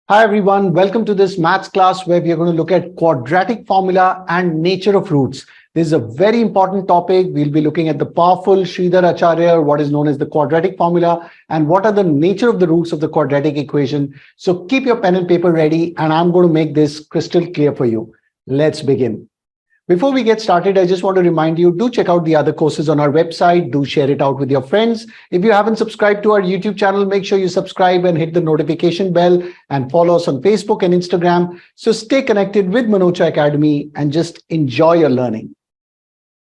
Hi everyone, welcome to this maths class where we are going to look at quadratic formula and nature of roots. This is a very important topic. We'll be looking at the powerful Sridhar Acharya, what is known as the quadratic formula, and what are the nature of the roots of the quadratic equation. So keep your pen and paper ready, and I'm going to make this crystal clear for you. Let's begin. Before we get started, I just want to remind you, do check out the other courses on our website. Do share it out with your friends. If you haven't subscribed to our YouTube channel, make sure you subscribe and hit the notification bell and follow us on Facebook and Instagram. So stay connected with Manocha Academy and just enjoy your learning.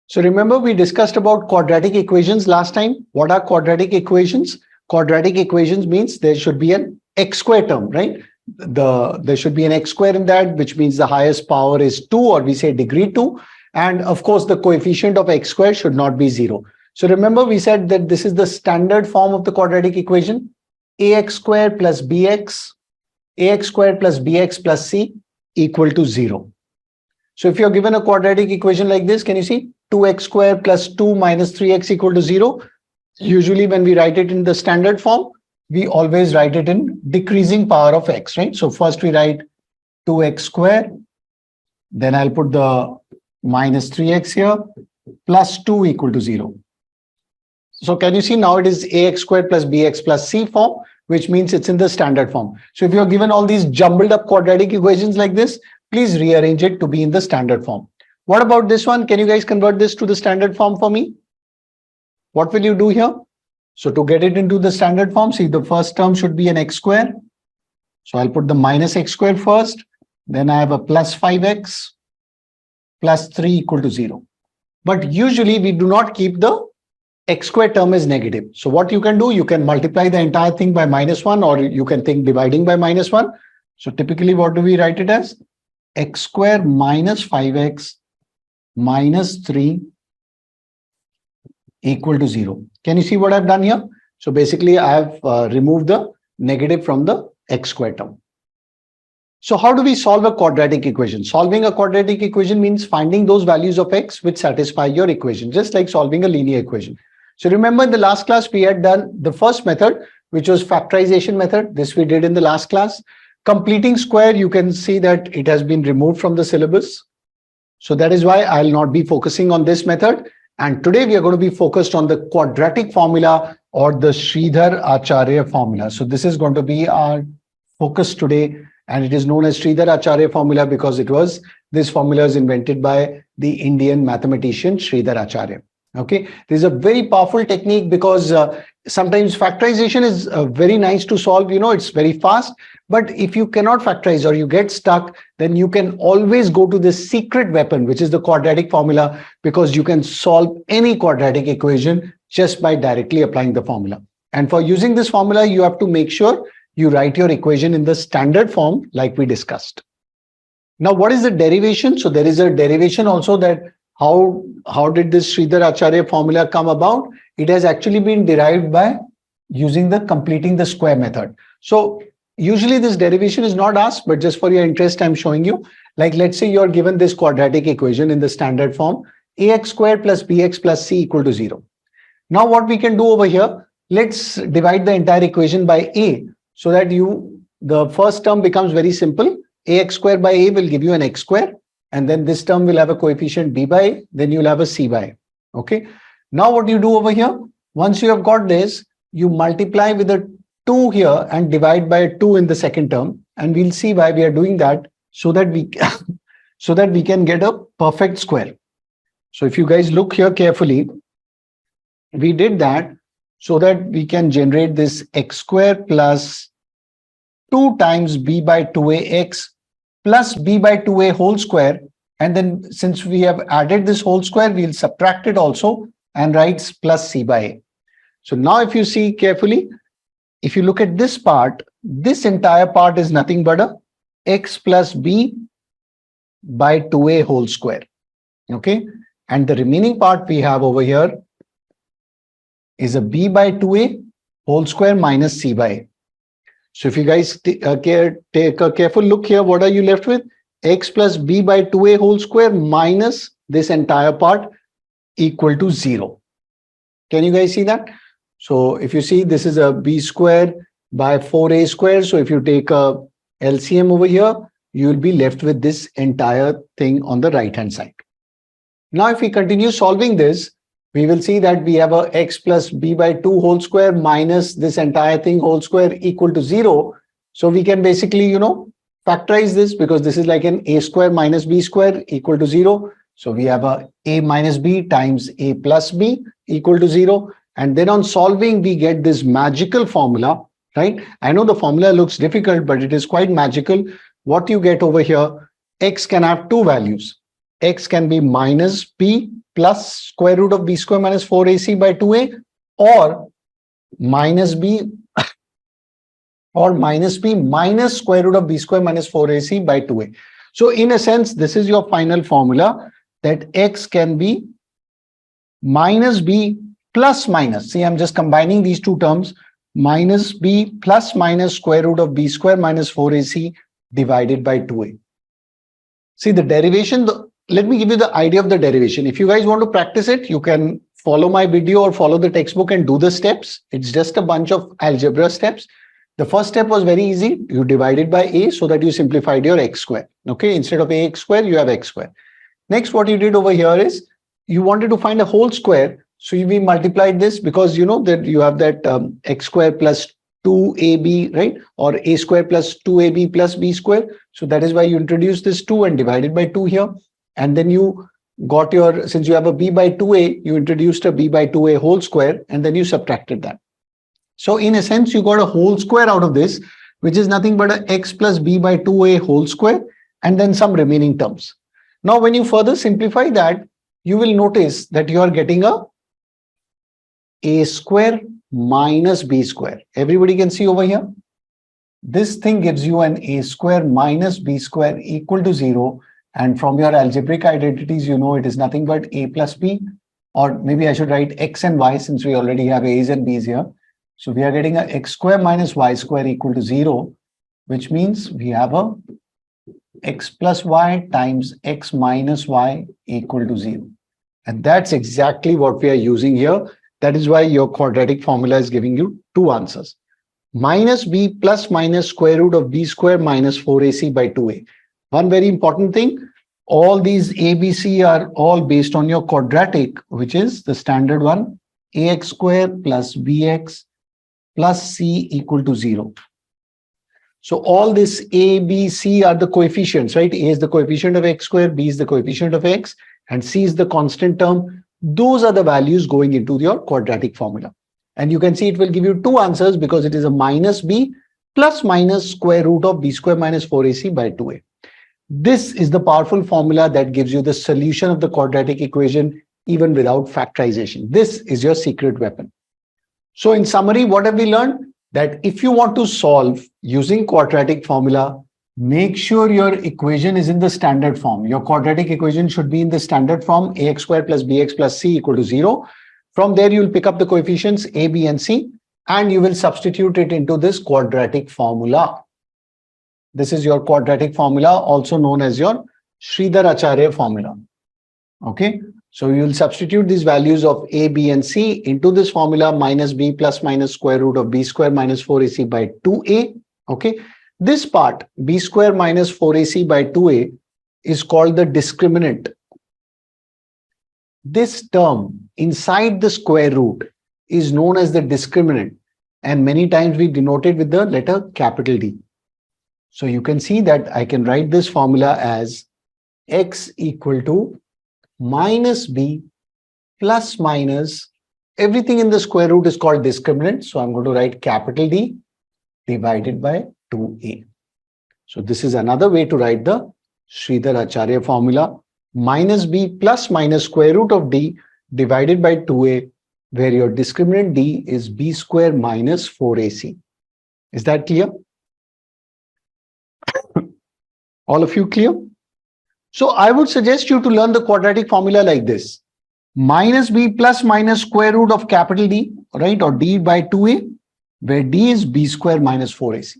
So remember, we discussed about quadratic equations last time. What are quadratic equations? Quadratic equations means there should be an x square term, right? There should be an x square in that, which means the highest power is 2, or we say degree 2. And of course, the coefficient of x square should not be 0. So remember, we said that this is the standard form of the quadratic equation. Ax squared plus bx, ax squared plus bx plus c equal to 0. So if you're given a quadratic equation like this, can you see 2x squared plus 2 minus 3x equal to 0? Usually when we write it in the standard form, we always write it in decreasing power of x, right? So first we write 2x squared, then I'll put the minus 3x here, plus 2 equal to 0. So can you see now it is ax squared plus bx plus c form, which means it's in the standard form. So if you're given all these jumbled up quadratic equations like this, please rearrange it to be in the standard form. What about this one? Can you guys convert this to the standard form for me? What will you do here? So to get it into the standard form, see, the first term should be an x square. So I'll put the minus x square first. Then I have a plus 5x plus 3 equal to 0. But usually we do not keep the x square term as negative. So what you can do, you can multiply the entire thing by minus 1, or you can think dividing by minus 1. So typically what do we write it as? X square minus 5x minus 3 equal to 0. Can you see what I've done here? So basically I have removed the negative from the x square term. So how do we solve a quadratic equation? Solving a quadratic equation means finding those values of x which satisfy your equation, just like solving a linear equation. So remember, in the last class we had done the first method, which was factorization method. This we did in the last class. Completing square, you can see that it has been removed from the syllabus. So that is why I'll not be focusing on this method. And today we are going to be focused on the quadratic formula, or the Sridhar Acharya formula. So this is going to be our focus today, and it is known as Sridhar Acharya formula because this formula is invented by the Indian mathematician Sridhar Acharya. Okay, this is a very powerful technique because sometimes factorization is very nice to solve. You know, it's very fast. But if you cannot factorize or you get stuck, then you can always go to this secret weapon, which is the quadratic formula, because you can solve any quadratic equation just by directly applying the formula. And for using this formula, you have to make sure you write your equation in the standard form like we discussed. Now, what is the derivation? So there is a derivation also, that how did this Sridhar Acharya formula come about? It has actually been derived by using the completing the square method. So usually this derivation is not asked, but just for your interest, I'm showing you. Like, let's say you're given this quadratic equation in the standard form, ax squared plus bx plus c equal to 0. Now what we can do over here, let's divide the entire equation by a, so that the first term becomes very simple. Ax squared by a will give you an x square, and then this term will have a coefficient b by a, then you'll have a c by a. Okay. Now what you do over here, once you have got this, you multiply with a 2 here and divide by 2 in the second term, and we'll see why we are doing that, so that we can get a perfect square. So if you guys look here carefully, we did that so that we can generate this x square plus 2 times b by 2ax plus b by 2a whole square, and then since we have added this whole square, we'll subtract it also and write plus c by a. So now if you see carefully, if you look at this part, this entire part is nothing but a x plus b by 2a whole square. Okay. And the remaining part we have over here is a b by 2a whole square minus c by a. So if you guys take a careful look here, what are you left with? X plus b by 2a whole square minus this entire part equal to 0. Can you guys see that? So if you see, this is a b square by 4a square. So if you take a LCM over here, you will be left with this entire thing on the right hand side. Now, if we continue solving this, we will see that we have a x plus b by 2 whole square minus this entire thing whole square equal to 0. So we can basically, factorize this because this is like an a square minus b square equal to 0. So we have a minus b times a plus b equal to 0. And then on solving, we get this magical formula, right? I know the formula looks difficult, but it is quite magical. What you get over here, x can have two values. X can be minus b plus square root of b square minus 4ac by 2a, or minus b or minus b minus square root of b square minus 4ac by 2a. So in a sense, this is your final formula, that x can be minus b plus minus. See, I'm just combining these two terms, minus b plus minus square root of b square minus 4ac divided by 2a. See the derivation, let me give you the idea of the derivation. If you guys want to practice it, you can follow my video or follow the textbook and do the steps. It's just a bunch of algebra steps. The first step was very easy. You divided by a so that you simplified your x square. Okay, instead of ax square, you have x square. Next, what you did over here is you wanted to find a whole square. So we multiplied this because you know that you have that x square plus 2ab, right? Or a square plus 2ab plus b square. So that is why you introduced this 2 and divided by 2 here. And then you got your, since you have a b by 2a, you introduced a b by 2a whole square, and then you subtracted that. So in a sense, you got a whole square out of this, which is nothing but a x plus b by 2a whole square, and then some remaining terms. Now, when you further simplify that, you will notice that you are getting a square minus b square. Everybody can see over here. This thing gives you an a square minus b square equal to 0. And from your algebraic identities, you know it is nothing but a plus b, or maybe I should write x and y since we already have a's and b's here. So we are getting a x square minus y square equal to 0, which means we have a x plus y times x minus y equal to 0. And that's exactly what we are using here. That is why your quadratic formula is giving you two answers. Minus b plus minus square root of b square minus 4ac by 2a. One very important thing, all these a, b, c are all based on your quadratic, which is the standard one, ax square plus bx plus c equal to 0. So all this a, b, c are the coefficients, right? A is the coefficient of x square, b is the coefficient of x, and c is the constant term. Those are the values going into your quadratic formula. And you can see it will give you two answers because it is a minus b plus minus square root of b square minus 4ac by 2a. This is the powerful formula that gives you the solution of the quadratic equation even without factorization. This is your secret weapon. So in summary, what have we learned? That if you want to solve using quadratic formula, make sure your equation is in the standard form. Your quadratic equation should be in the standard form, ax square plus bx plus c equal to 0. From there, you will pick up the coefficients a, b, and c, and you will substitute it into this quadratic formula. This is your quadratic formula, also known as your Sridhar-Acharya formula. Okay, so you will substitute these values of a, b, and c into this formula, minus b plus minus square root of b square minus 4ac by 2a. Okay, this part, b square minus 4ac by 2a, is called the discriminant. This term inside the square root is known as the discriminant, and many times we denote it with the letter capital D. So you can see that I can write this formula as x equal to minus b plus minus, everything in the square root is called discriminant. So I'm going to write capital D divided by 2a. So this is another way to write the Sridhar-Acharya formula, minus b plus minus square root of d divided by 2a, where your discriminant d is b square minus 4ac. Is that clear? All of you clear? So I would suggest you to learn the quadratic formula like this. Minus b plus minus square root of capital D, right? Or d by 2a, where d is b square minus 4ac.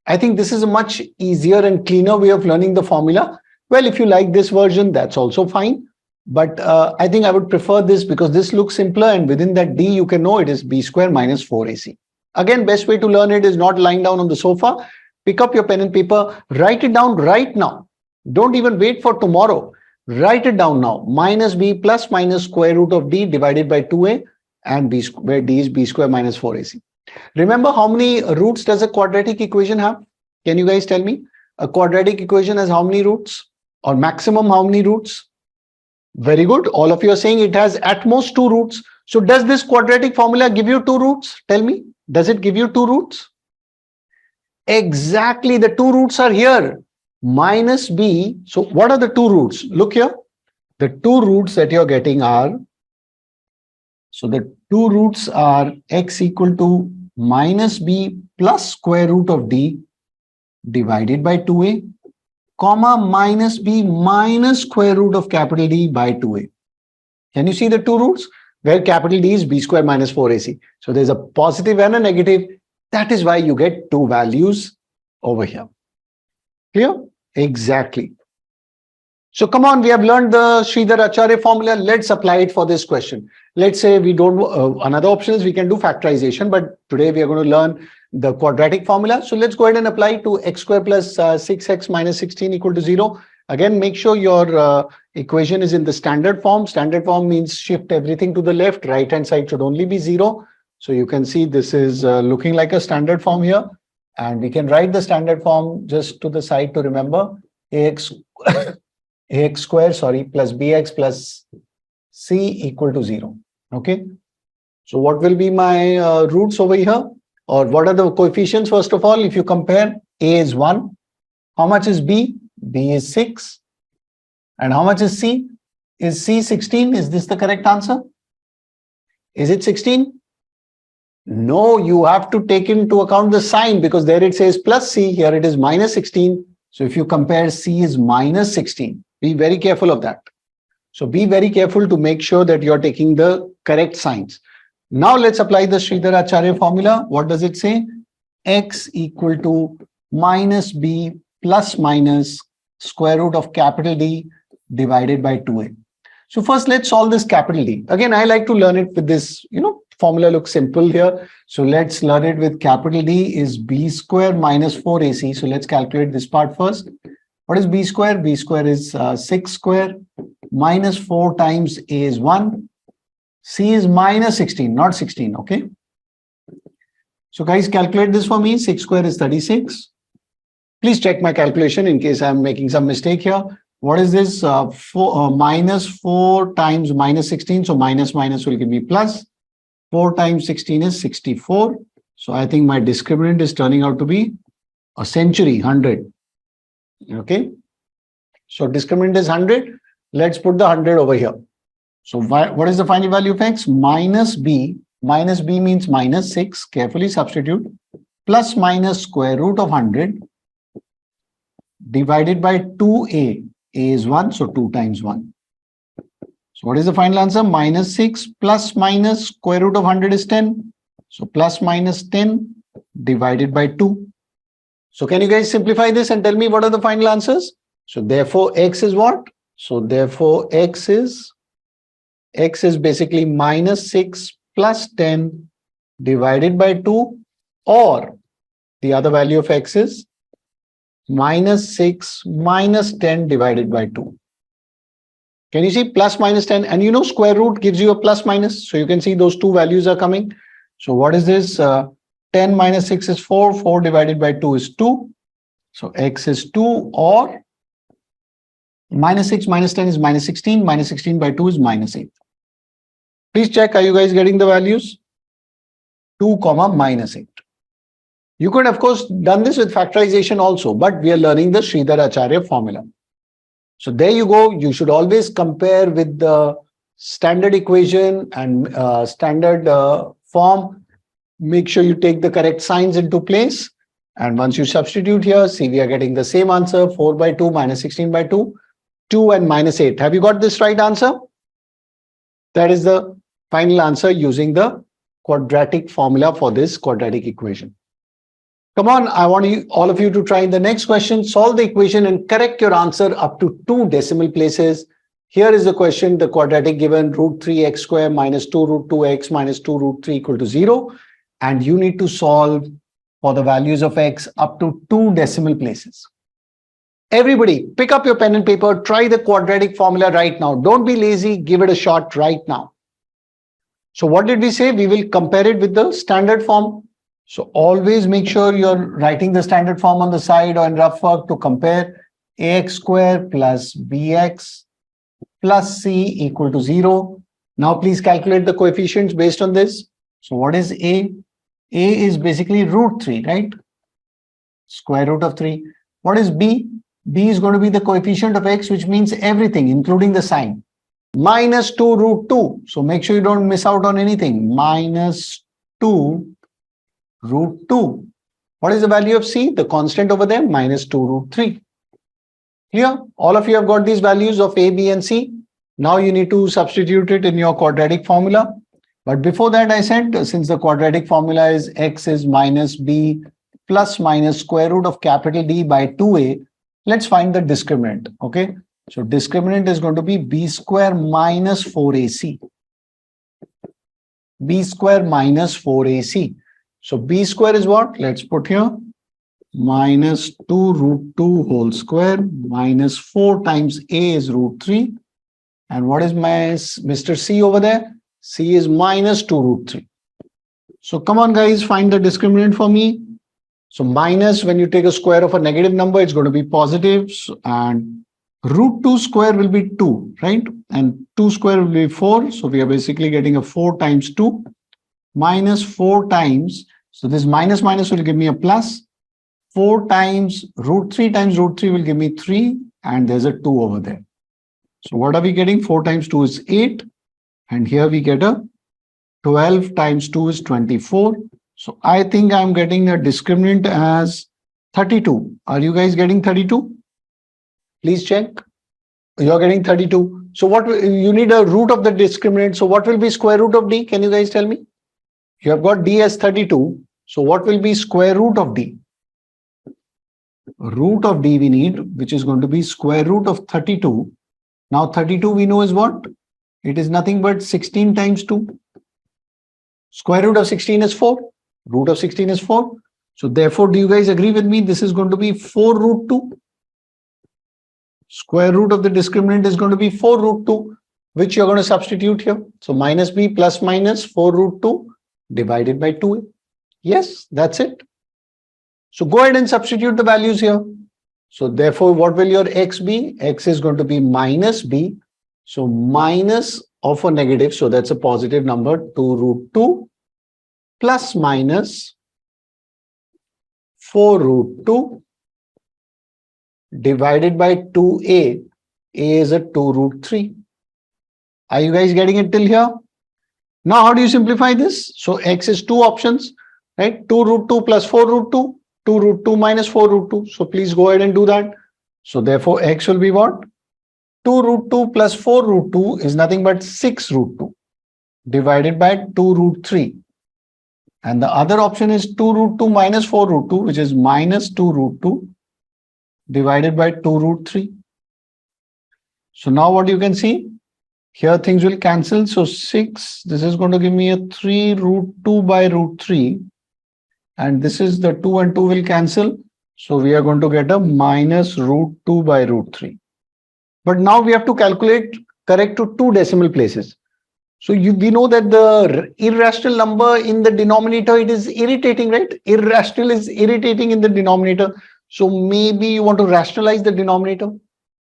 I think this is a much easier and cleaner way of learning the formula. Well, if you like this version, that's also fine. But I think I would prefer this because this looks simpler, and within that d, you can know it is b square minus 4ac. Again, best way to learn it is not lying down on the sofa. Pick up your pen and paper, write it down right now. Don't even wait for tomorrow. Write it down now. Minus b plus minus square root of d divided by 2a and b, where d is b square minus 4ac. Remember, how many roots does a quadratic equation have? Can you guys tell me? A quadratic equation has how many roots? Or maximum how many roots? Very good. All of you are saying it has at most 2 roots. So does this quadratic formula give you 2 roots? Tell me. Does it give you 2 roots? Exactly. The 2 roots are here. Minus b. So what are the 2 roots? Look here. The 2 roots that you're getting are, so the 2 roots are x equal to minus b plus square root of d divided by 2a, comma minus b minus square root of capital D by 2a. Can you see the 2 roots? Where capital D is b square minus 4ac. So there's a positive and a negative. That is why you get 2 values over here. Clear? Exactly. So come on, we have learned the Sridhar Acharya formula. Let's apply it for this question. Let's say we don't, another option is we can do factorization, but today we are going to learn the quadratic formula. So let's go ahead and apply to x square plus 6x minus 16 equal to 0. Again, make sure your equation is in the standard form. Standard form means shift everything to the left. Right hand side should only be 0. So you can see this is looking like a standard form here. And we can write the standard form just to the side to remember. ax square, plus bx plus c equal to 0. Okay. So what will be my roots over here? Or what are the coefficients? First of all, if you compare, a is 1. How much is b? B is 6. And how much is c? Is c 16? Is this the correct answer? Is it 16? No, you have to take into account the sign, because there it says plus c, here it is minus 16. So if you compare, c is minus 16. Be very careful of that. So be very careful to make sure that you're taking the correct signs. Now let's apply the Sridhar Acharya formula. What does it say? X equal to minus b plus minus square root of capital D divided by 2a. So first let's solve this capital D. Again, I like to learn it with this, formula looks simple here. So let's learn it with capital D is b square minus 4ac. So let's calculate this part first. What is b square? B square is 6 square minus 4 times a is 1. C is minus 16, not 16. Okay. So guys, calculate this for me. 6 square is 36. Please check my calculation in case I'm making some mistake here. What is this? Minus 4 times minus 16. So minus will give me plus. 4 times 16 is 64. So I think my discriminant is turning out to be a century, 100. Okay. So discriminant is 100. Let's put the 100 over here. So what is the final value of x? Minus b. Minus b means minus 6. Carefully substitute. Plus minus square root of 100 divided by 2a. A is 1, so 2 times 1. So what is the final answer? Minus 6 plus minus square root of 100 is 10. So plus minus 10 divided by 2. So can you guys simplify this and tell me what are the final answers? So therefore x is what? So therefore x is basically minus 6 plus 10 divided by 2, or the other value of x is minus 6 minus 10 divided by 2. Can you see plus minus 10? And square root gives you a plus minus. So you can see those 2 values are coming. So what is this? 10 minus 6 is 4. 4 divided by 2 is 2. So x is 2, or minus 6 minus 10 is minus 16. Minus 16 by 2 is minus 8. Please check. Are you guys getting the values? 2 comma minus 8. You could, of course, done this with factorization also, but we are learning the Sridhar Acharya formula. So there you go. You should always compare with the standard equation and standard form. Make sure you take the correct signs into place. And once you substitute here, see, we are getting the same answer, 4 by 2 minus 16 by 2, 2 and minus 8. Have you got this right answer? That is the final answer using the quadratic formula for this quadratic equation. Come on, I want all of you to try the next question. Solve the equation and correct your answer up to 2 decimal places. Here is the question, the quadratic given root 3x square minus 2 root 2x minus 2 root 3 equal to 0. And you need to solve for the values of x up to 2 decimal places. Everybody, pick up your pen and paper, try the quadratic formula right now. Don't be lazy, give it a shot right now. So what did we say? We will compare it with the standard form. So always make sure you're writing the standard form on the side or in rough work to compare. Ax squared plus bx plus c equal to 0. Now please calculate the coefficients based on this. So what is a? A is basically root 3, right? Square root of 3. What is b? B is going to be the coefficient of x, which means everything, including the sign. Minus 2 root 2. So make sure you don't miss out on anything. Minus 2 root 2. What is the value of c? The constant over there, minus 2 root 3. Here, all of you have got these values of a, b, and c. Now you need to substitute it in your quadratic formula. But before that, I said, since the quadratic formula is x is minus b plus minus square root of capital D by 2a, let's find the discriminant. Okay. So discriminant is going to be b square minus 4ac. B square minus 4ac. So b square is what? Let's put here. Minus 2 root 2 whole square minus 4 times a is root 3. And what is my Mr. C over there? C is minus 2 root 3. So come on guys, find the discriminant for me. So minus, when you take a square of a negative number, it's going to be positive. And root 2 square will be 2, right? And 2 square will be 4. So we are basically getting a 4 times 2 minus 4 times. So this minus minus will give me a plus. 4 times root 3 will give me 3. And there's a 2 over there. So what are we getting? 4 times 2 is 8. And here we get a 12 times 2 is 24. So I think I'm getting a discriminant as 32. Are you guys getting 32? Please check. You're getting 32. So what you need a root of the discriminant. So what will be square root of d? Can you guys tell me? You have got d as 32. So what will be square root of d? Root of d we need, which is going to be square root of 32. Now 32 we know is what? It is nothing but 16 times 2. Square root of 16 is 4. Root of 16 is 4. So therefore, do you guys agree with me? This is going to be 4 root 2. Square root of the discriminant is going to be 4 root 2, which you're going to substitute here. So minus b plus minus 4 root 2 divided by 2a. Yes, that's it. So go ahead and substitute the values here. So therefore, what will your x be? X is going to be minus b. So minus of a negative, so that's a positive number, 2 root 2 plus minus 4 root 2 divided by 2a. A is a 2 root 3. Are you guys getting it till here? Now, how do you simplify this? So x is 2 options, right? 2 root 2 plus 4 root 2, 2 root 2 minus 4 root 2. So please go ahead and do that. So therefore, x will be what? 2 root 2 plus 4 root 2 is nothing but 6 root 2 divided by 2 root 3. And the other option is 2 root 2 minus 4 root 2, which is minus 2 root 2 divided by 2 root 3. So now what you can see, here things will cancel. So 6, this is going to give me a 3 root 2 by root 3. And this is the 2 and 2 will cancel. So we are going to get a minus root 2 by root 3. But now we have to calculate correct to 2 decimal places. So we know that the irrational number in the denominator, it is irritating, right? Irrational is irritating in the denominator. So maybe you want to rationalize the denominator,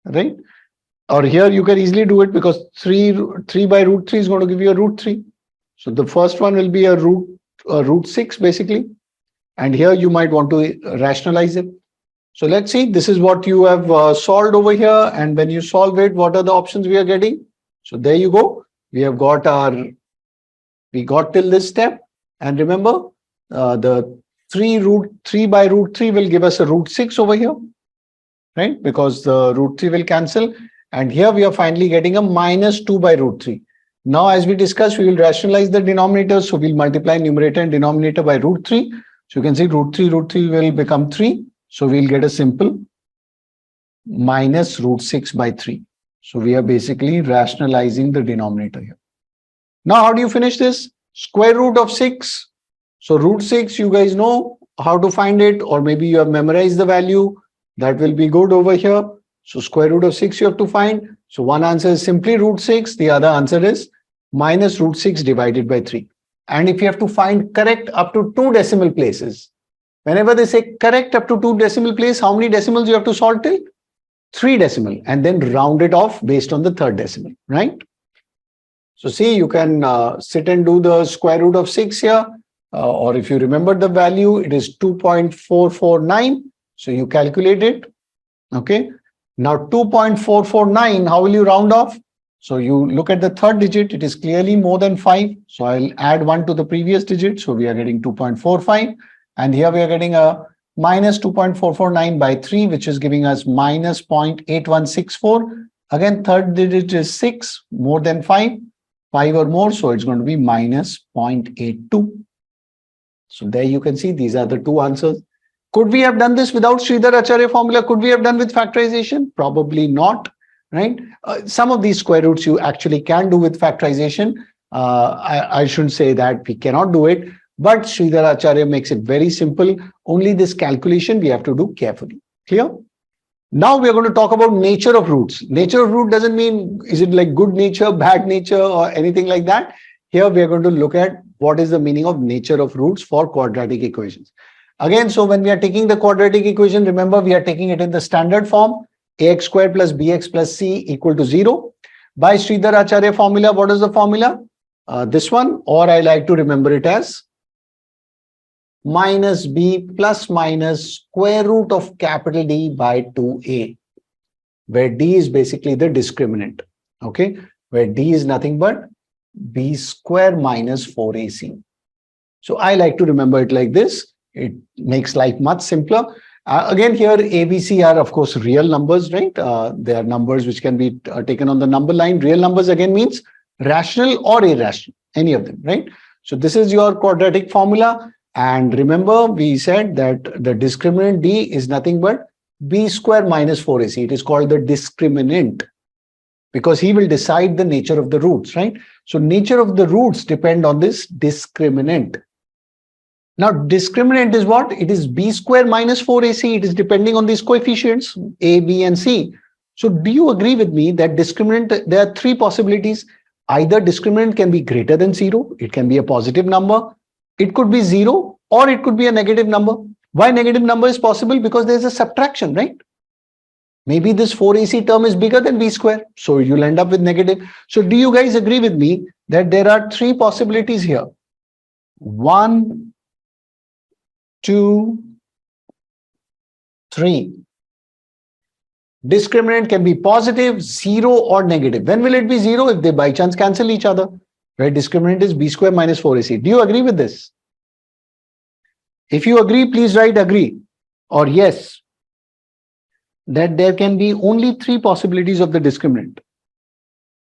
right? Or here you can easily do it because 3 by root 3 is going to give you a root 3. So the first one will be a root 6 basically. And here you might want to rationalize it. So let's see, this is what you have solved over here. And when you solve it, what are the options we are getting? So there you go. We have got we got till this step. And remember, the 3 by root 3 will give us a root 6 over here, right? Because the root 3 will cancel. And here we are finally getting a minus 2 by root 3. Now, as we discussed, we will rationalize the denominator. So we'll multiply numerator and denominator by root 3. So you can see root 3 will become 3. So we'll get a simple minus root 6 by 3. So we are basically rationalizing the denominator here. Now, how do you finish this? Square root of 6. So root 6, you guys know how to find it, or maybe you have memorized the value, that will be good over here. So square root of 6 you have to find. So one answer is simply root 6. The other answer is minus root 6 divided by 3. And if you have to find correct up to 2 decimal places, whenever they say correct up to 2 decimal place, how many decimals you have to solve till? 3 decimal, and then round it off based on the third decimal, right? So see, you can sit and do the square root of 6 here, or if you remember the value, it is 2.449. So you calculate it, okay? Now 2.449, how will you round off? So you look at the third digit, it is clearly more than 5. So I'll add 1 to the previous digit. So we are getting 2.45. And here we are getting a minus 2.449 by 3, which is giving us minus 0.8164. Again, third digit is 6, more than 5 or more. So it's going to be minus 0.82. So there you can see these are the two answers. Could we have done this without Sridhar Acharya formula? Could we have done with factorization? Probably not, right? Some of these square roots you actually can do with factorization. I shouldn't say that we cannot do it, but Sridhar Acharya makes it very simple. Only this calculation we have to do carefully. Clear? Now we are going to talk about nature of roots. Nature of root doesn't mean, is it like good nature, bad nature, or anything like that? Here we are going to look at what is the meaning of nature of roots for quadratic equations. Again, so when we are taking the quadratic equation, remember we are taking it in the standard form, ax squared plus bx plus c equal to 0. By Sridhar Acharya formula, what is the formula? This one, or I like to remember it as minus b plus minus square root of capital D by 2a, where d is basically the discriminant, okay? Where d is nothing but b square minus 4ac. So I like to remember it like this. It makes life much simpler. Again, here A, B, C are of course real numbers, right? They are numbers which can be taken on the number line. Real numbers again means rational or irrational, any of them, right? So this is your quadratic formula. And remember, we said that the discriminant D is nothing but B square minus 4AC. It is called the discriminant because he will decide the nature of the roots, right? So nature of the roots depend on this discriminant. Now, discriminant is what? It is B square minus 4AC. It is depending on these coefficients, A, B, and C. So do you agree with me that discriminant, there are three possibilities. Either discriminant can be greater than 0. It can be a positive number. It could be 0 or it could be a negative number. Why negative number is possible? Because there's a subtraction, right? Maybe this 4AC term is bigger than B square. So you'll end up with negative. So do you guys agree with me that there are three possibilities here? 1, 2, 3. Discriminant can be positive, 0 or negative. When will it be 0? If they by chance cancel each other, where discriminant is B square minus 4AC. Do you agree with this? If you agree, please write agree or yes, that there can be only three possibilities of the discriminant.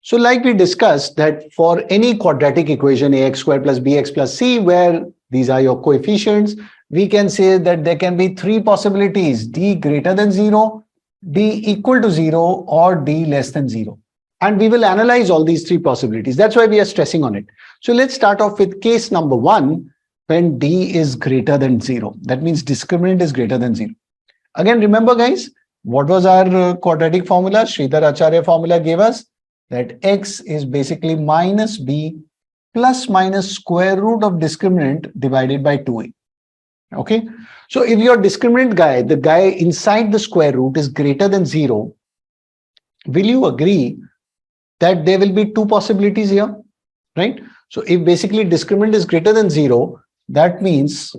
So like we discussed that for any quadratic equation, ax squared plus bx plus c, where these are your coefficients, we can say that there can be three possibilities: d greater than 0, d equal to 0, or d less than 0. And we will analyze all these three possibilities. That's why we are stressing on it. So let's start off with case number 1, when d is greater than 0. That means discriminant is greater than 0. Again, remember guys, what was our quadratic formula? Sridhar Acharya formula gave us that x is basically minus b plus minus square root of discriminant divided by 2a. Okay, so if your discriminant guy, the guy inside the square root is greater than 0, will you agree that there will be two possibilities here, right? So if basically discriminant is greater than 0, that means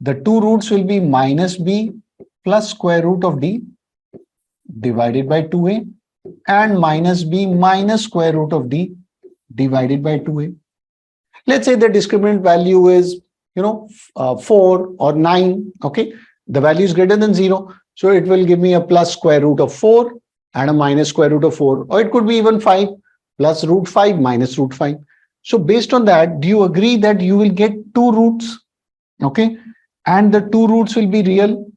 the two roots will be minus b plus square root of d divided by 2a and minus b minus square root of d divided by 2a. Let's say the discriminant value is 4 or 9. Okay, the value is greater than 0, so it will give me a plus square root of 4 and a minus square root of 4, or it could be even 5 plus root 5 minus root 5. So based on that, do you agree that you will get two roots? Okay, and the two roots will be real.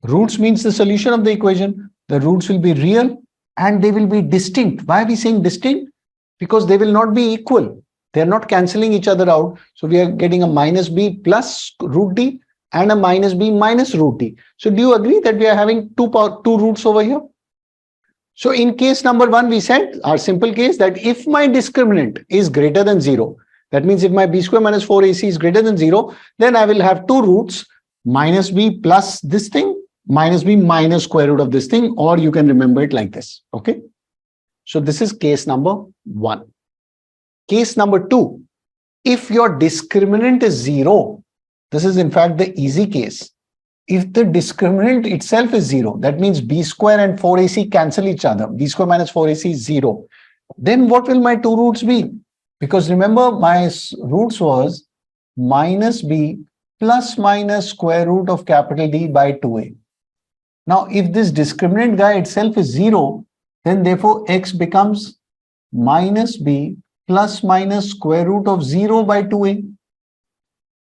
Roots means the solution of the equation. The roots will be real and they will be distinct. Why are we saying distinct? Because they will not be equal. They are not cancelling each other out. So we are getting a minus b plus root d and a minus b minus root t. So do you agree that we are having two roots over here? So in case number 1, we said our simple case that if my discriminant is greater than 0, that means if my b square minus 4ac is greater than 0, then I will have two roots, minus b plus this thing, minus b minus square root of this thing, or you can remember it like this. Okay. So this is case number 1. Case number 2, if your discriminant is 0, this is in fact the easy case. If the discriminant itself is 0, that means b square and 4ac cancel each other. B square minus 4ac is 0. Then what will my two roots be? Because remember, my roots was minus b plus minus square root of capital D by 2a. Now, if this discriminant guy itself is 0, then therefore x becomes minus b plus minus square root of 0 by 2a.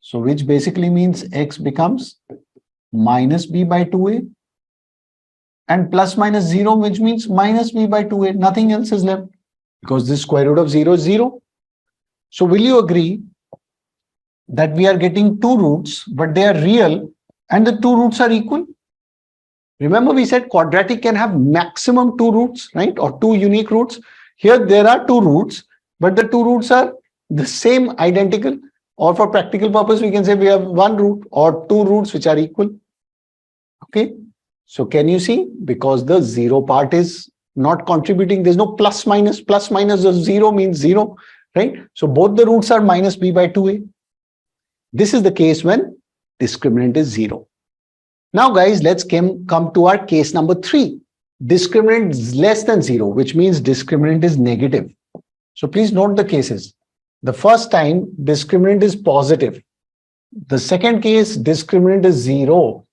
So which basically means x becomes minus b by 2a, and plus minus 0, which means minus b by 2a. Nothing else is left because this square root of 0 is 0. So will you agree that we are getting two roots, but they are real and the two roots are equal? Remember, we said quadratic can have maximum two roots, right? Or two unique roots. Here there are two roots, but the two roots are the same, identical. Or for practical purpose, we can say we have one root or two roots which are equal. Okay. So can you see? Because the 0 part is not contributing. There's no plus minus. Plus minus of 0 means 0, right? So both the roots are minus b by 2a. This is the case when discriminant is 0. Now, guys, let's come to our case number 3. Discriminant is less than 0, which means discriminant is negative. So please note the cases. The first time, discriminant is positive. The second case, discriminant is 0.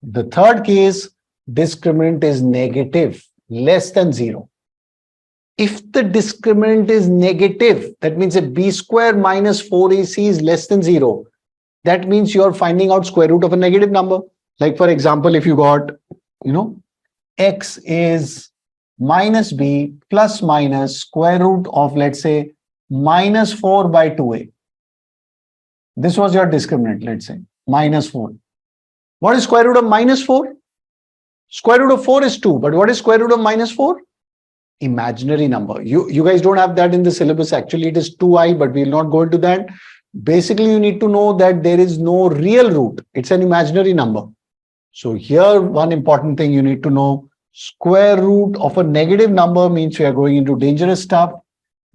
The third case, discriminant is negative, less than 0. If the discriminant is negative, that means if b square minus 4ac is less than 0, that means you're finding out square root of a negative number. Like for example, if you got, x is minus b plus minus square root of, let's say, minus 4 by 2a. This was your discriminant, let's say, minus 4. What is square root of minus 4? Square root of 4 is 2, but what is square root of minus 4? Imaginary number. You guys don't have that in the syllabus. Actually, it is 2i, but we'll not go into that. Basically, you need to know that there is no real root. It's an imaginary number. So here, one important thing you need to know, square root of a negative number means we are going into dangerous stuff.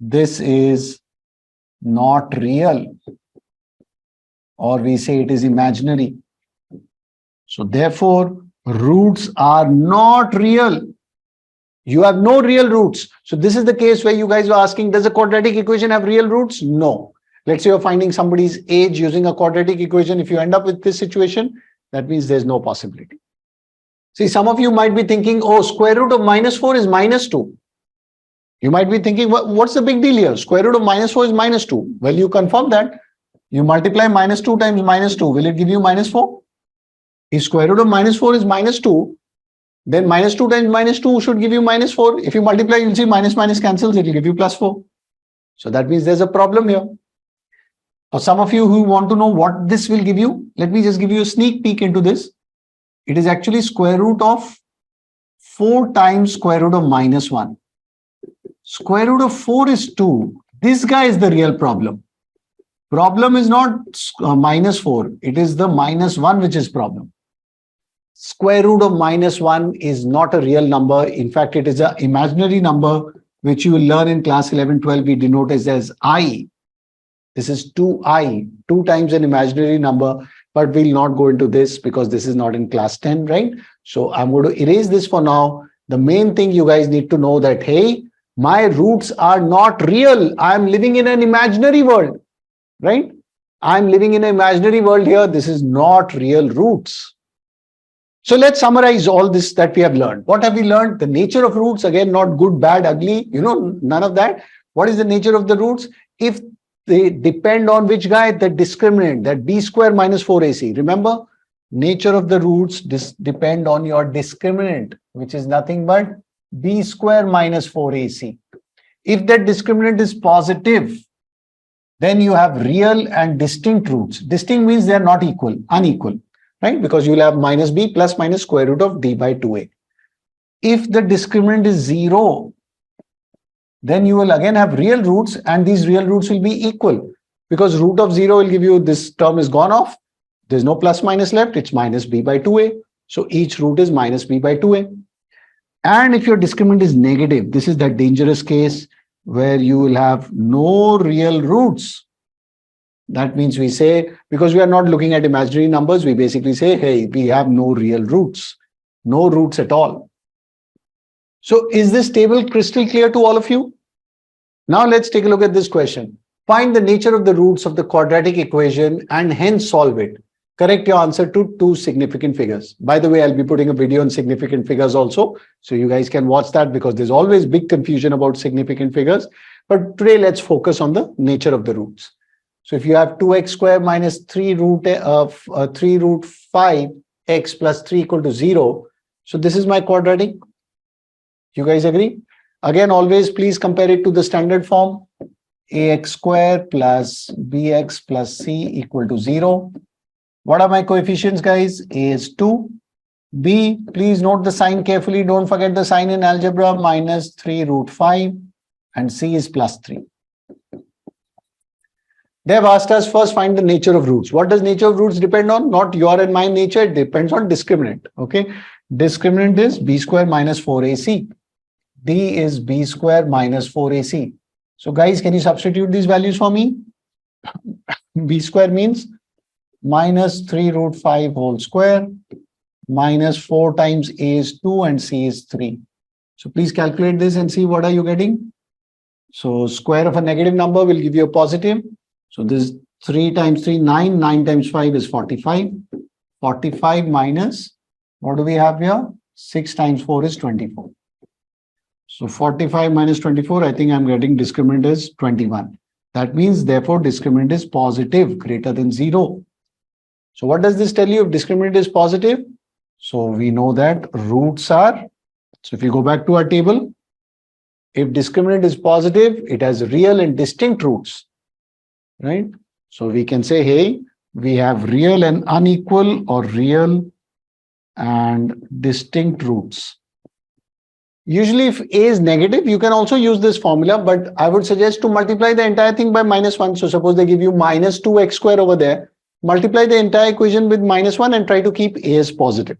This is not real, or we say it is imaginary. So therefore, roots are not real. You have no real roots. So this is the case where you guys were asking, does a quadratic equation have real roots? No. Let's say you're finding somebody's age using a quadratic equation. If you end up with this situation, that means there's no possibility. See, some of you might be thinking, oh, square root of minus 4 is minus 2. You might be thinking, what's the big deal here? Square root of minus 4 is minus 2. Well, you confirm that. You multiply minus 2 times minus 2. Will it give you minus 4? If square root of minus 4 is minus 2, then minus 2 times minus 2 should give you minus 4. If you multiply, you'll see minus minus cancels. It will give you plus 4. So that means there's a problem here. Now, some of you who want to know what this will give you, let me just give you a sneak peek into this. It is actually square root of 4 times square root of minus 1. Square root of 4 is 2. This guy is the real problem. Problem is not minus 4. It is the minus 1 which is problem. Square root of minus 1 is not a real number. In fact, it is an imaginary number which you will learn in class 11, 12. We denote it as I. This is 2i, 2 times an imaginary number, but we'll not go into this because this is not in class 10, right? So I'm going to erase this for now. The main thing you guys need to know that, hey, my roots are not real. I'm living in an imaginary world, right? I'm living in an imaginary world here. This is not real roots. So let's summarize all this that we have learned. What have we learned? The nature of roots, again, not good, bad, ugly, none of that. What is the nature of the roots? If they depend on which guy? The discriminant, that b square minus 4ac. Remember, nature of the roots depend on your discriminant, which is nothing but b square minus 4ac. If that discriminant is positive, Then you have real and distinct roots. Distinct means they are not equal, unequal, right? Because you will have minus b plus minus square root of d by 2a. If the discriminant is 0, then you will again have real roots, and these real roots will be equal, because root of 0 will give you, this term is gone off. There's no plus minus left. It's minus b by 2a. So each root is minus b by 2a. And if your discriminant is negative, this is that dangerous case where you will have no real roots. That means we say, because we are not looking at imaginary numbers, we basically say, hey, we have no real roots, no roots at all. So is this table crystal clear to all of you? Now let's take a look at this question. Find the nature of the roots of the quadratic equation and hence solve it. Correct your answer to 2 significant figures. By the way, I'll be putting a video on significant figures also, so you guys can watch that, because there's always big confusion about significant figures. But today let's focus on the nature of the roots. So if you have 2x square minus 3 root 5 x plus 3 equal to 0. So this is my quadratic. You guys agree? Again, always please compare it to the standard form. Ax square plus bx plus c equal to 0. What are my coefficients, guys? A is 2. B, please note the sign carefully. Don't forget the sign in algebra, minus 3 root 5. And C is plus 3. They have asked us first find the nature of roots. What does nature of roots depend on? Not your and my nature. It depends on discriminant. Okay. Discriminant is b square minus 4ac. D is b square minus 4ac. So guys, can you substitute these values for me? B square means minus 3 root 5 whole square minus 4 times A is 2 and C is 3. So please calculate this and see what are you getting. So square of a negative number will give you a positive. So this 3 times 3, 9. 9 times 5 is 45. 45 minus, what do we have here? 6 times 4 is 24. So 45 minus 24, I think I'm getting discriminant is 21. That means, therefore, discriminant is positive, greater than 0. So what does this tell you if discriminant is positive? So we know that roots are, so if you go back to our table, if discriminant is positive, it has real and distinct roots, right? So we can say, hey, we have real and unequal or real and distinct roots. Usually if A is negative, you can also use this formula, but I would suggest to multiply the entire thing by minus 1. So suppose they give you minus 2x square over there, multiply the entire equation with minus 1 and try to keep A as positive.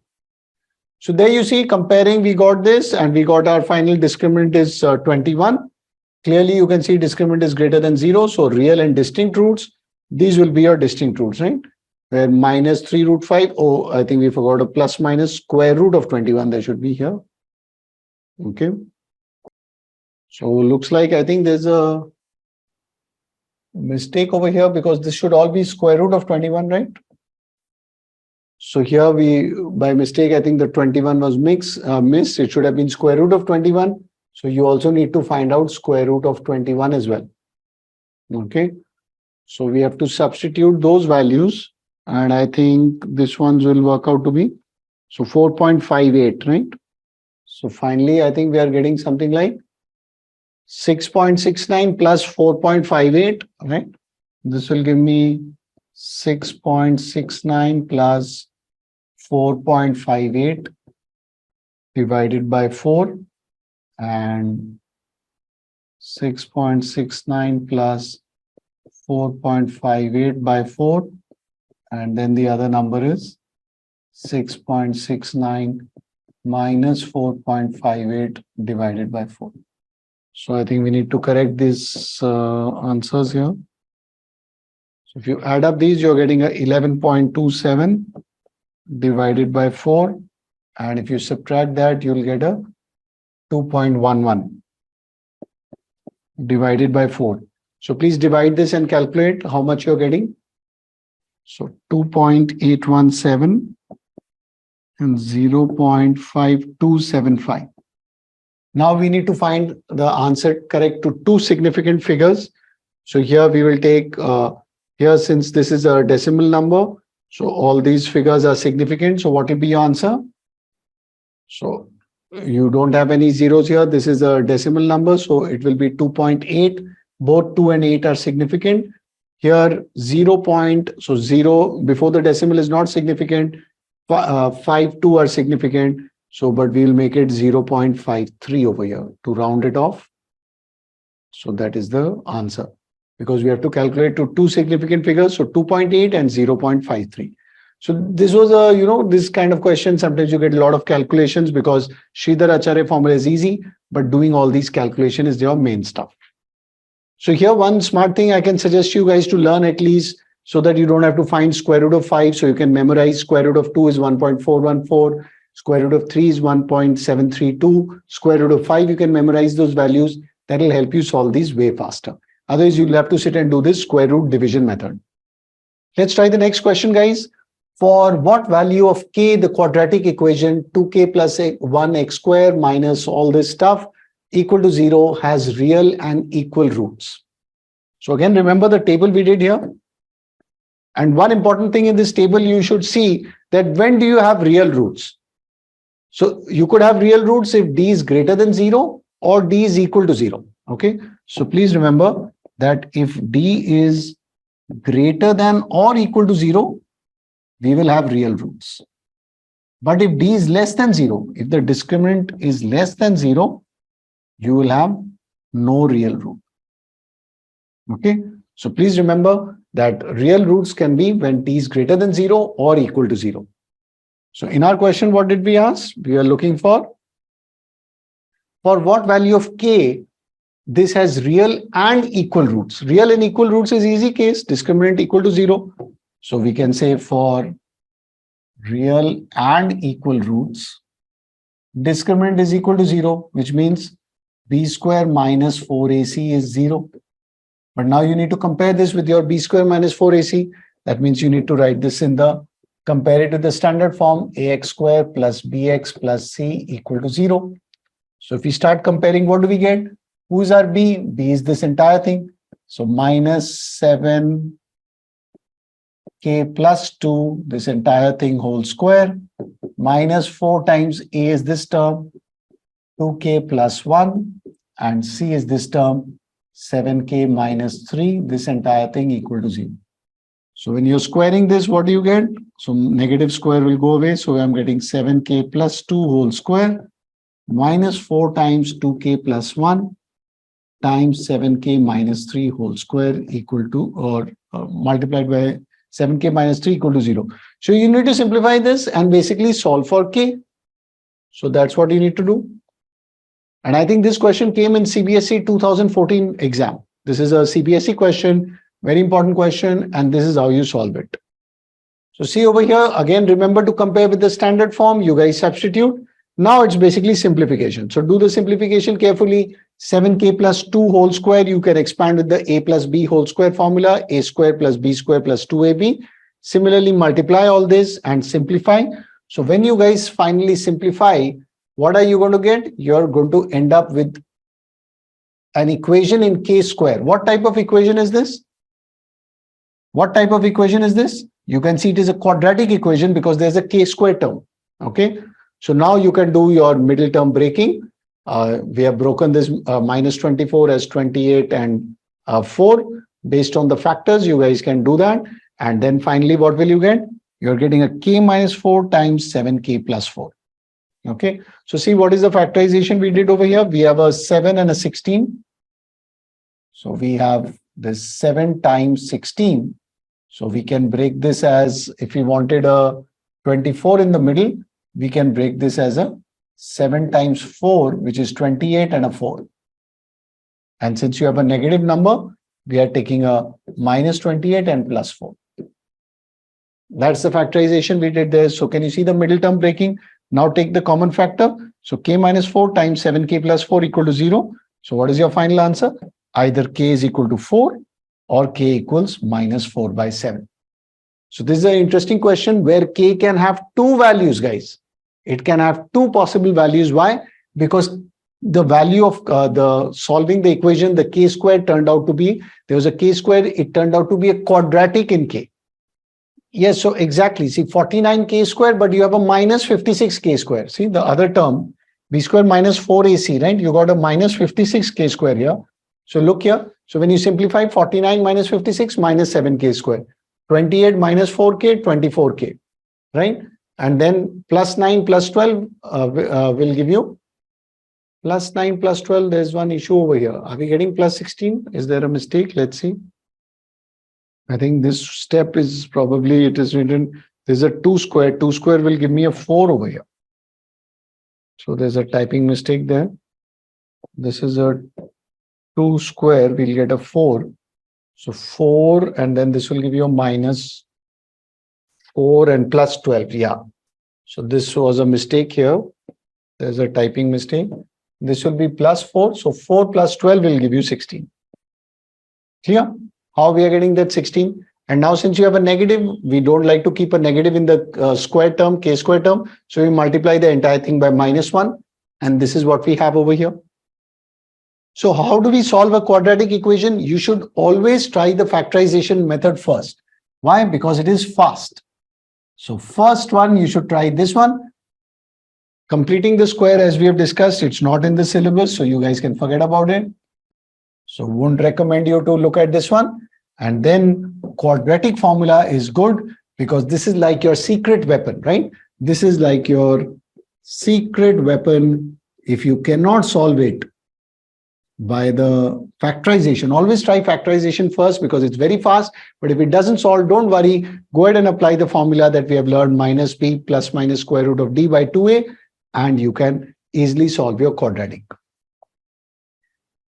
So there you see, comparing, we got this and we got our final discriminant is 21. Clearly you can see discriminant is greater than 0. So real and distinct roots, these will be your distinct roots, right? Where minus 3 root 5, oh, I think we forgot a plus minus square root of 21, there should be here. Okay. So looks like I think there's a mistake over here, because this should all be square root of 21, right? So here we, by mistake, I think the 21 was missed. It should have been square root of 21. So you also need to find out square root of 21 as well. Okay. So we have to substitute those values. And I think this ones will work out to be, so 4.58, right? So finally, I think we are getting something like 6.69 plus 4.58, right? This will give me 6.69 plus 4.58 divided by 4, and 6.69 plus 4.58 by 4, and then the other number is 6.69 minus 4.58 divided by 4. So I think we need to correct these answers here. So if you add up these, you're getting a 11.27 divided by 4. And if you subtract that, you'll get a 2.11 divided by 4. So please divide this and calculate how much you're getting. So 2.817 and 0.5275. Now we need to find the answer correct to 2 significant figures. So here we will take, here since this is a decimal number, so all these figures are significant. So what will be your answer? So you don't have any zeros here. This is a decimal number, so it will be 2.8. Both 2 and 8 are significant. Here 0 point, so 0 before the decimal is not significant. 5, 2 are significant. So, but we will make it 0.53 over here to round it off. So that is the answer, because we have to calculate to two significant figures. So 2.8 and 0.53. So this was a, this kind of question. Sometimes you get a lot of calculations because Sridhar Acharya formula is easy, but doing all these calculations is your main stuff. So here one smart thing I can suggest you guys to learn at least, so that you don't have to find square root of 5. So you can memorize square root of 2 is 1.414, square root of 3 is 1.732, square root of 5, you can memorize those values. That will help you solve these way faster. Otherwise, you'll have to sit and do this square root division method. Let's try the next question, guys. For what value of k, the quadratic equation 2k plus 1x square minus all this stuff equal to 0 has real and equal roots? So again, remember the table we did here. And one important thing in this table, you should see that when do you have real roots? So you could have real roots if d is greater than 0 or d is equal to 0. Okay. So please remember that if d is greater than or equal to 0, we will have real roots. But if d is less than 0, if the discriminant is less than 0, you will have no real root. Okay. So please remember that real roots can be when t is greater than 0 or equal to 0. So in our question, what did we ask? We are looking for what value of k this has real and equal roots. Real and equal roots is easy case, discriminant equal to 0. So we can say for real and equal roots, discriminant is equal to 0, which means b square minus 4ac is 0. But now you need to compare this with your b square minus 4ac. That means you need to write this in the, compare it to the standard form, ax square plus bx plus c equal to 0. So if we start comparing, what do we get? Who is our b? B is this entire thing. So minus 7k plus 2, this entire thing whole square, minus 4 times a is this term, 2k plus 1, and c is this term, 7k minus 3, this entire thing equal to 0. So when you're squaring this, what do you get? So negative square will go away. So I'm getting 7k plus 2 whole square minus 4 times 2k plus 1 times 7k minus 3 whole square equal to, or multiplied by 7k minus 3 equal to 0. So you need to simplify this and basically solve for k. So that's what you need to do. And I think this question came in CBSE 2014 exam. This is a CBSE question, very important question, and this is how you solve it. So see over here, again, remember to compare with the standard form. You guys substitute. Now it's basically simplification. So do the simplification carefully. 7k plus 2 whole square, you can expand with the a plus b whole square formula, a square plus b square plus 2ab. Similarly, multiply all this and simplify. So when you guys finally simplify, what are you going to get? You're going to end up with an equation in k square. What type of equation is this? What type of equation is this? You can see it is a quadratic equation because there's a k square term. Okay. So now you can do your middle term breaking. We have broken this minus 24 as 28 and 4. Based on the factors, you guys can do that. And then finally, what will you get? You're getting a k minus 4 times 7k plus 4. Okay. So see what is the factorization we did over here. We have a 7 and a 16. So we have this 7 times 16. So we can break this as, if we wanted a 24 in the middle, we can break this as a 7 times 4, which is 28 and a 4. And since you have a negative number, we are taking a minus 28 and plus 4. That's the factorization we did there. So can you see the middle term breaking? Now take the common factor. So k minus 4 times 7k plus 4 equal to 0. So what is your final answer? Either k is equal to 4 or k equals minus 4 by 7. So this is an interesting question where k can have two values, guys. It can have two possible values. Why? Because the value of the solving the equation, the k squared turned out to be, there was a k squared, it turned out to be a quadratic in k. Yes, so exactly. See, 49k squared, but you have a minus 56k squared. See, the other term, b squared minus 4ac, right? You got a minus 56k squared here. So look here. So when you simplify 49 minus 56 minus 7k square, 28 minus 4k, 24k, right? And then plus 9 plus 12 will give you plus 9 plus 12. There's one issue over here. Are we getting plus 16? Is there a mistake? Let's see. I think this step is probably, it is written, there's a 2 square. 2 square will give me a 4 over here. So there's a typing mistake there. This is a 2 square, we'll get a 4. So 4, and then this will give you a minus 4 and plus 12. Yeah. So this was a mistake here. There's a typing mistake. This will be plus 4. So 4 plus 12 will give you 16. Clear? How we are getting that 16? And now since you have a negative, we don't like to keep a negative in the square term, k square term. So we multiply the entire thing by minus 1. And this is what we have over here. So how do we solve a quadratic equation? You should always try the factorization method first. Why? Because it is fast. So first one, you should try this one. Completing the square, as we have discussed, it's not in the syllabus, so you guys can forget about it. So won't recommend you to look at this one. And then quadratic formula is good because this is like your secret weapon, right? This is like your secret weapon. If you cannot solve it by the factorization, always try factorization first because it's very fast. But if it doesn't solve, don't worry. Go ahead and apply the formula that we have learned, minus b plus minus square root of d by 2a, and you can easily solve your quadratic.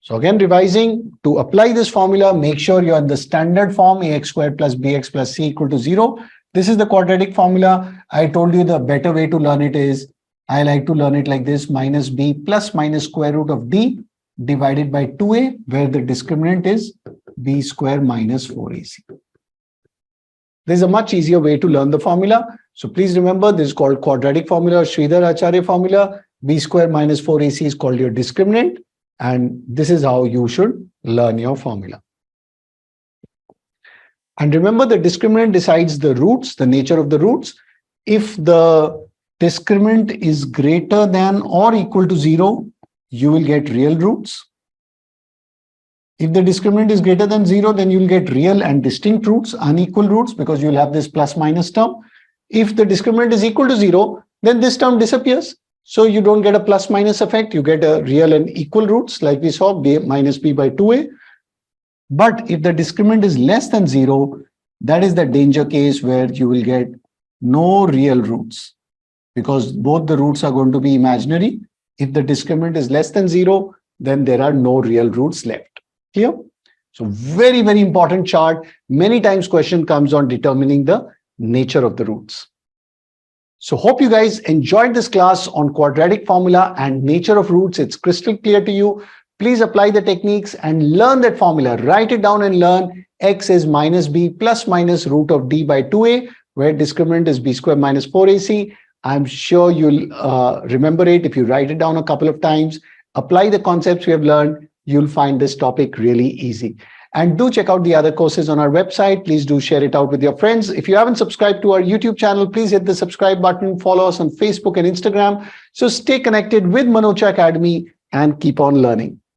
So again, revising, to apply this formula, make sure you're in the standard form, ax squared plus bx plus c equal to 0. This is the quadratic formula. I told you the better way to learn it is, I like to learn it like this, minus b plus minus square root of d divided by 2a, where the discriminant is b square minus 4ac. There's a much easier way to learn the formula. So please remember, this is called quadratic formula, Sridhar Acharya formula. B square minus 4ac is called your discriminant. And this is how you should learn your formula. And remember, the discriminant decides the roots, the nature of the roots. If the discriminant is greater than or equal to 0, you will get real roots. If the discriminant is greater than 0, then you'll get real and distinct roots, unequal roots, because you'll have this plus minus term. If the discriminant is equal to 0, then this term disappears. So you don't get a plus minus effect. You get a real and equal roots, like we saw, b minus b by 2a. But if the discriminant is less than 0, that is the danger case where you will get no real roots, because both the roots are going to be imaginary. If the discriminant is less than 0, then there are no real roots left. Clear? So very, very important chart. Many times question comes on determining the nature of the roots. So hope you guys enjoyed this class on quadratic formula and nature of roots. It's crystal clear to you. Please apply the techniques and learn that formula. Write it down and learn. X is minus b plus minus root of d by 2a, where discriminant is b square minus 4ac. I'm sure you'll remember it if you write it down a couple of times. Apply the concepts we have learned. You'll find this topic really easy. And do check out the other courses on our website. Please do share it out with your friends. If you haven't subscribed to our YouTube channel, please hit the subscribe button. Follow us on Facebook and Instagram. So stay connected with Manocha Academy and keep on learning.